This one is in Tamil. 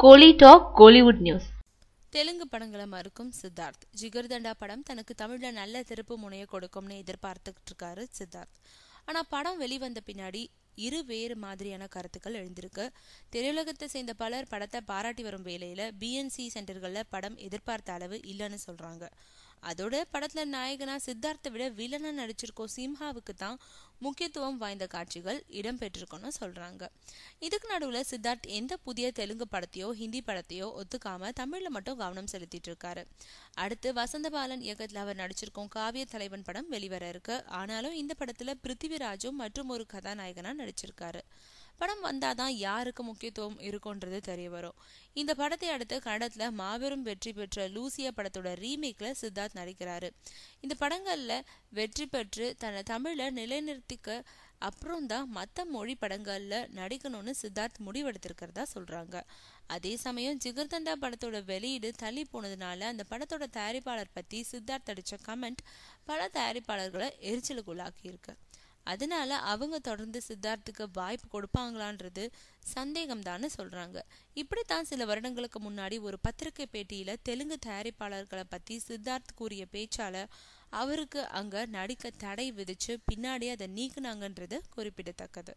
கோலி டாக் கோலிவுட் நியூஸ். தெலுங்கு படங்களை மறுக்கும் சித்தார்த். ஜிகர்தண்டா படம் தனக்கு தமிழ்ல நல்ல திருப்பு முனையை கொடுக்கும்னு எதிர்பார்த்துட்டு இருக்காரு சித்தார்த். ஆனா படம் வெளிவந்த பின்னாடி வேறு மாதிரியான கருத்துக்கள் எழுந்திருக்கு. திரையுலகத்தை சேர்ந்த பலர் படத்தை பாராட்டி வரும் வேளையில பிஎன்சி சென்டர்கள்ல படம் எதிர்பார்த்த அளவு இல்லைன்னு சொல்றாங்க. அதோட படத்துல நாயகனா சித்தார்த்தை விட வில்லனா நடிச்சிருக்கோம் சிம்ஹாவுக்கு தான் முக்கியத்துவம் வாய்ந்த காட்சிகள் இடம்பெற்றிருக்குன்னு சொல்றாங்க. இதுக்கு நடுவுல சித்தார்த் எந்த புதிய தெலுங்கு படத்தையோ ஹிந்தி படத்தையோ ஒத்துக்காம தமிழ்ல மட்டும் கவனம் செலுத்திட்டு இருக்காரு. அடுத்து வசந்தபாலன் இயக்கத்துல அவர் நடிச்சிருக்கோம் காவிய தலைவன் படம் வெளிவர இருக்கு. ஆனாலும் இந்த படத்துல பிருத்திவிராஜும் மற்றும் ஒரு கதாநாயகனா நடிச்சிருக்காரு. படம் வந்தாதான் யாருக்கு முக்கியத்துவம் இருக்கும்ன்றது தெரிய வரும். இந்த படத்தை அடுத்து கன்னடத்துல மாபெரும் வெற்றி பெற்ற லூசியா படத்தோட ரீமேக்ல சித்தார்த் நடிக்கிறாரு. இந்த படங்கள்ல வெற்றி பெற்று தன்னை தமிழ்ல நிலைநிறுத்திக்க அப்புறம் தான் மற்ற மொழி படங்கள்ல நடிக்கணும்னு சித்தார்த் முடிவெடுத்திருக்கிறதா சொல்றாங்க. அதே சமயம் ஜிகர்தண்டா படத்தோட வெளியீடு தள்ளி போனதுனால அந்த படத்தோட தயாரிப்பாளர் பத்தி சித்தார்த் அடிச்ச கமெண்ட் பல தயாரிப்பாளர்களை எரிச்சலுக்குள்ளாக்கி இருக்கு. அதனால அவங்க தொடர்ந்து சித்தார்த்துக்கு வாய்ப்பு கொடுப்பாங்களான்றது சந்தேகம்தான்னு சொல்றாங்க. இப்படித்தான் சில வருடங்களுக்கு முன்னாடி ஒரு பத்திரிகை பேட்டியில தெலுங்கு தயாரிப்பாளர்களை பத்தி சித்தார்த் கூறிய பேச்சால அவருக்கு அங்க நடிக்க தடை விதிச்சு பின்னாடி அதை நீக்குனாங்கன்றது குறிப்பிடத்தக்கது.